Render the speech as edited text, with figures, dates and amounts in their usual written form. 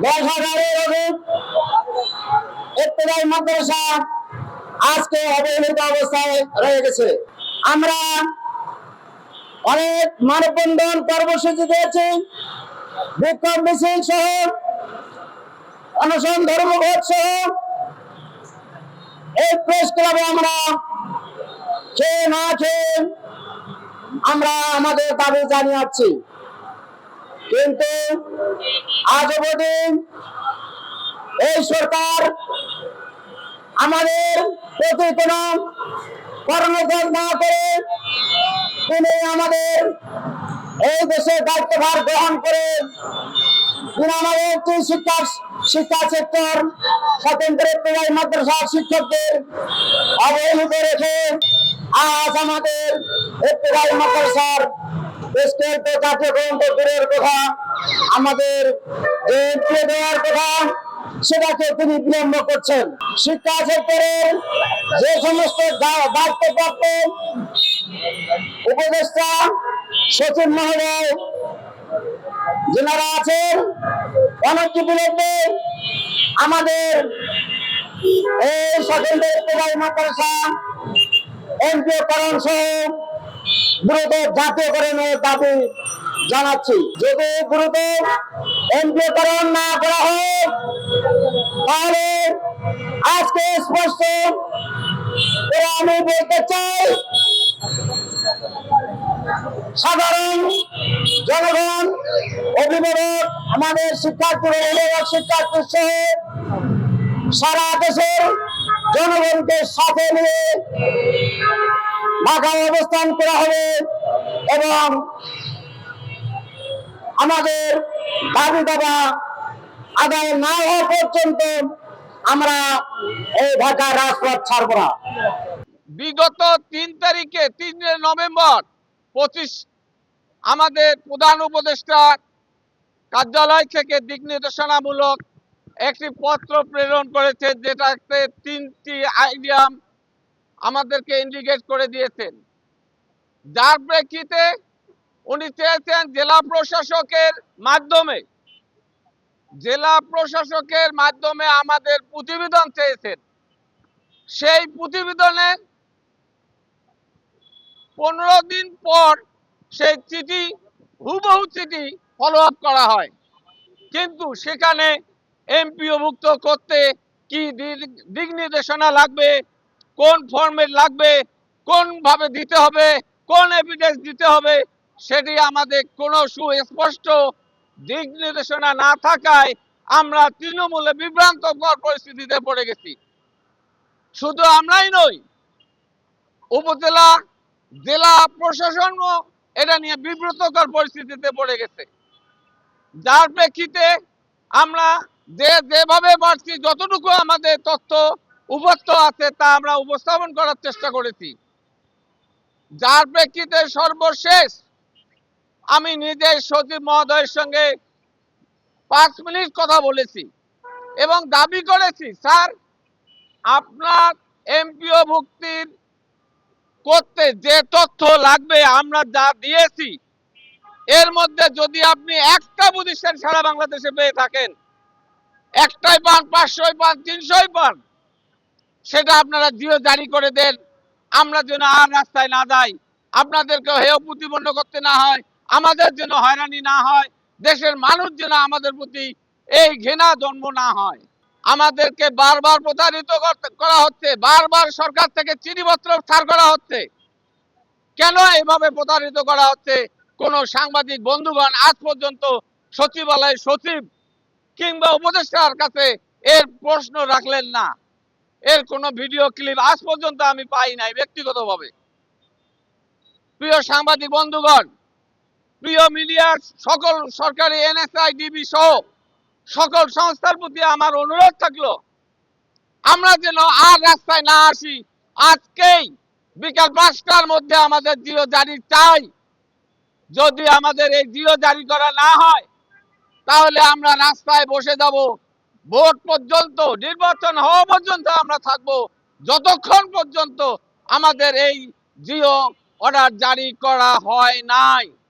10,000-এর অধিক ইবতেদায়ী মাদ্রাসা আজকে অবহেলিত অবস্থায় রয়ে গেছে। আমরা অনেক মানববন্ধন কর্মসূচি দিয়েছি, বিক্ষোভ মিছিল সহ, অনশন ধর্মঘট সহ। এই প্রেস ক্লাবে আমরা খেয়ে না খেয়ে আমরা আমাদের দাবি জানিয়ে আসছি, কিন্তু আজ অবধি এই সরকার আমাদের প্রতি কোনো কর্ণপাত না করে তিনি আমাদের এই দেশের দায়িত্বভার গ্রহণ করে তিনি আমাদের শিক্ষা সেক্টর স্বতন্ত্র ইবতেদায়ী মাদ্রাসা শিক্ষকদের অবহেলিত রেখে আজ আমাদের ইবতেদায়ী মাদ্রাসার কার্যক্রম তো দূরের কথা, আমাদের যে দেওয়ার কথা সেটাকে তিনি বিলম্ব করছেন। শিক্ষা সেক্টরের যে সমস্ত দায়িত্বপ্রাপ্ত উপদেষ্টা সচিব মহোদয় যারা আছেন, অনতিবিলম্বে আমাদের এই স্বতন্ত্র ইবতেদায়ী মাদ্রাসা এমপিওকরণ সহ দ্রুত জাতীয়করণের দাবি জানাচ্ছি। যদি দ্রুত এমপিওকরণ না করা হয় তাহলে আজকে স্পষ্ট করে আমি বলতে চাই, সাধারণ জনগণ, অভিভাবক, আমাদের শিক্ষার্থী শিক্ষার্থী সহ সারা দেশের জনগণকে সাথে নিয়ে ঢাকায় অবস্থান করা হবে এবং আমাদের দাবি দাবা আদায় না হওয়া পর্যন্ত আমরা এই ঢাকার রাজপথ ছাড়ব না। বিগত 3 তারিখে 3 নভেম্বর 25 আমাদের প্রধান উপদেষ্টা কার্যালয় থেকে দিক নির্দেশনামূলক একটি পত্র প্রেরণ করেছে, যেটাতে 3টি আইডিয়াম আমাদেরকে ইন্ডিকেট করে দিয়েছেন, যার প্রেক্ষিতে উনি চেয়েছেন জেলা প্রশাসকের মাধ্যমে আমাদের প্রতিবেদন চেয়েছেন। সেই প্রতিবেদনে 15 দিন পর সেই চিঠি, হুবহু চিঠি ফলো আপ করা হয়, কিন্তু সেখানে এমপিওভুক্ত করতে কি দিক নির্দেশনা লাগবে, কোন ফরম্যাট লাগবে, কোন ভাবে দিতে হবে, কোন এভিডেন্স দিতে হবে, সেটি আমাদের কোনো সুস্পষ্ট দিক নির্দেশনা না থাকায় আমরা তৃণমূলে বিভ্রান্তকর পরিস্থিতিতে পড়ে গেছি। শুধু আমরাই নই, উপজেলা জেলা প্রশাসনও এটা নিয়ে বিব্রতকর পরিস্থিতিতে পড়ে গেছে, যার প্রেক্ষিতে আমরা যেভাবে পারছি যতটুকু আমাদের তথ্য উপস্থিত আছে তা আমরা উপস্থাপন করার চেষ্টা করেছি। যার প্রেক্ষিতে সর্বশেষ আমি নিজে সচিব মহোদয়ের সঙ্গে 5 মিনিট কথা বলেছি এবং দাবি করেছি, স্যার আপনার এমপিও ভুক্তির করতে যে তথ্য লাগবে আমরা যা দিয়েছি, এর মধ্যে যদি আপনি একটা প্রতিষ্ঠান সারা বাংলাদেশে পেয়ে থাকেন, একটাই পান, 500 পান, 300 পান, সেটা আপনারা জিও জারি করে দেন, আমরা যেন আর রাস্তায় না যাই, আপনাদেরকে হেয় প্রতিপন্ন করতে না হয়, আমাদের যেন হয়রানি না হয়, দেশের মানুষ যেন আমাদের প্রতি এই ঘৃণা জন্ম না হয়। আমাদেরকে বারবার প্রতারিত করা হচ্ছে, বারবার সরকার থেকে চিঠিপত্র ছাড় করা হচ্ছে। কেন এভাবে প্রতারিত করা হচ্ছে? কোন সাংবাদিক বন্ধুগণ আজ পর্যন্ত সচিবালয়ের সচিব কিংবা উপদেষ্টার কাছে এর প্রশ্ন রাখলেন না, এর কোনো ভিডিও ক্লিপ আজ পর্যন্ত আমি পাই নাই ব্যক্তিগতভাবে। প্রিয় সাংবাদিক বন্ধুগণ, প্রিয় মিডিয়ার সকল সরকারি এনএসআই ডিবি সহ সকল সংস্থার প্রতি আমার অনুরোধ থাকলো, আমরা যেন আর রাস্তায় না আসি, আজকেই বিকাল 5টার মধ্যে আমাদের জিও জারি চাই। যদি আমাদের এই জিও জারি করা না হয় তাহলে আমরা রাস্তায় বসে যাব, ভোট পর্যন্ত, নির্বাচন হওয়া পর্যন্ত আমরা থাকব, যতক্ষণ পর্যন্ত আমাদের এই জিও অর্ডার জারি করা হয় নাই।